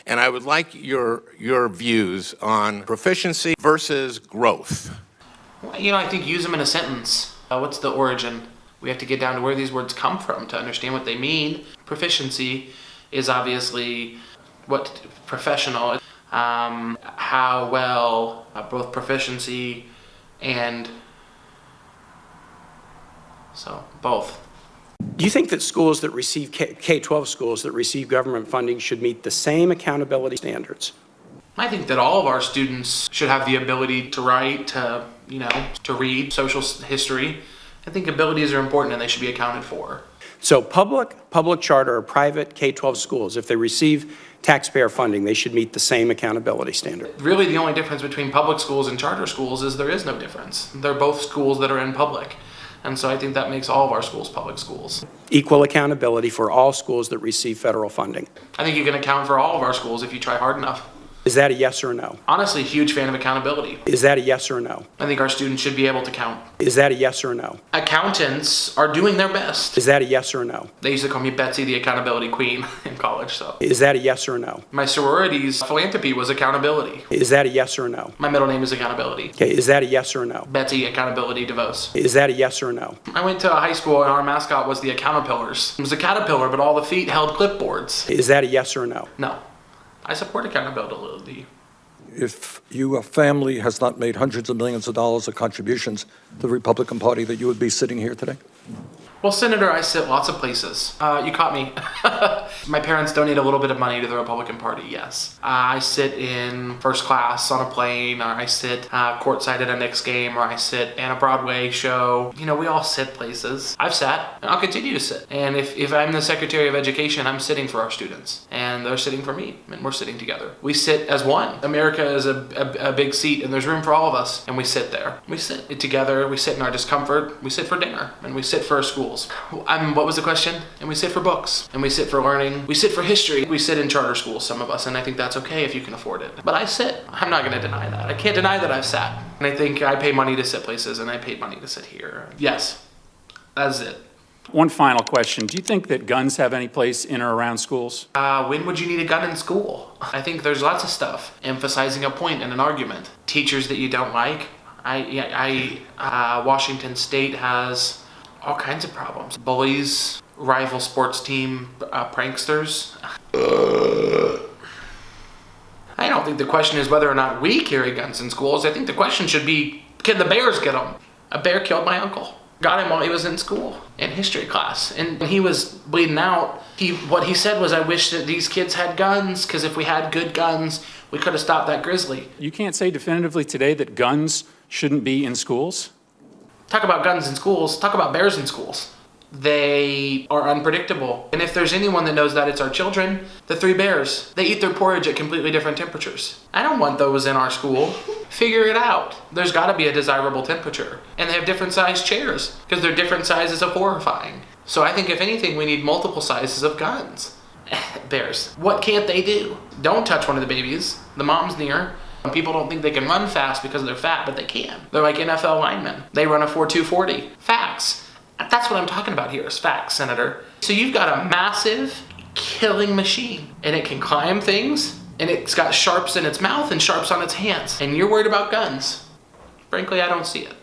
And I would like your views on proficiency versus growth. Well, I think use them in a sentence. What's the origin? We have to get down to where these words come from to understand what they mean. Proficiency is obviously what professional, how well, both proficiency and so both. Do you think that schools that receive K-12 schools that receive government funding should meet the same accountability standards? I think that all of our students should have the ability to write, to read, social history. I think abilities are important and they should be accounted for. So public charter or private K-12 schools, if they receive taxpayer funding, they should meet the same accountability standard. Really, the only difference between public schools and charter schools is there is no difference. They're both schools that are in public. And so I think that makes all of our schools public schools. Equal accountability for all schools that receive federal funding. I think you can account for all of our schools if you try hard enough. Is that a yes or a no? Honestly, huge fan of accountability. Is that a yes or a no? I think our students should be able to count. Is that a yes or a no? Accountants are doing their best. Is that a yes or a no? They used to call me Betsy the accountability queen in college, so. Is that a yes or a no? My sorority's philanthropy was accountability. Is that a yes or a no? My middle name is accountability. Okay, is that a yes or a no? Betsy accountability Devos. Is that a yes or a no? I went to a high school and our mascot was the Accountapillars. It was a caterpillar, but all the feet held clipboards. Is that a yes or a no? No. I support accountability. If your family has not made hundreds of millions of dollars of contributions to the Republican Party, that you would be sitting here today? Well, Senator, I sit lots of places. You caught me. My parents donate a little bit of money to the Republican Party, yes. I sit in first class on a plane, or I sit courtside at a Knicks game, or I sit in a Broadway show. We all sit places. I've sat, and I'll continue to sit. And if I'm the Secretary of Education, I'm sitting for our students, and they're sitting for me, and we're sitting together. We sit as one. America is a big seat, and there's room for all of us, and we sit there. We sit together, we sit in our discomfort, we sit for dinner, and we sit for our schools. What was the question? And we sit for books, and we sit for learning, we sit for history. We sit in charter schools, some of us, and I think that's okay if you can afford it. But I sit. I'm not going to deny that. I can't deny that I've sat. And I think I pay money to sit places, and I paid money to sit here. Yes, that's it. One final question. Do you think that guns have any place in or around schools? When would you need a gun in school? I think there's lots of stuff emphasizing a point in an argument. Teachers that you don't like. Washington State has all kinds of problems. Bullies, rival sports team pranksters. I don't think the question is whether or not we carry guns in schools. I think the question should be, can the bears get them? A bear killed my uncle. Got him while he was in school, in history class. And when he was bleeding out, what he said was, I wish that these kids had guns, because if we had good guns, we could have stopped that grizzly. You can't say definitively today that guns shouldn't be in schools? Talk about guns in schools, talk about bears in schools. They are unpredictable. And if there's anyone that knows that, it's our children. The three bears, they eat their porridge at completely different temperatures. I don't want those in our school. Figure it out. There's gotta be a desirable temperature. And they have different sized chairs, because they're different sizes of horrifying. So I think if anything, we need multiple sizes of guns. Bears, what can't they do? Don't touch one of the babies. The mom's near. People don't think they can run fast because they're fat, but they can. They're like NFL linemen. They run a 4.240. Facts. That's what I'm talking about here is facts, Senator. So you've got a massive killing machine, and it can climb things, and it's got sharps in its mouth and sharps on its hands, and you're worried about guns. Frankly, I don't see it.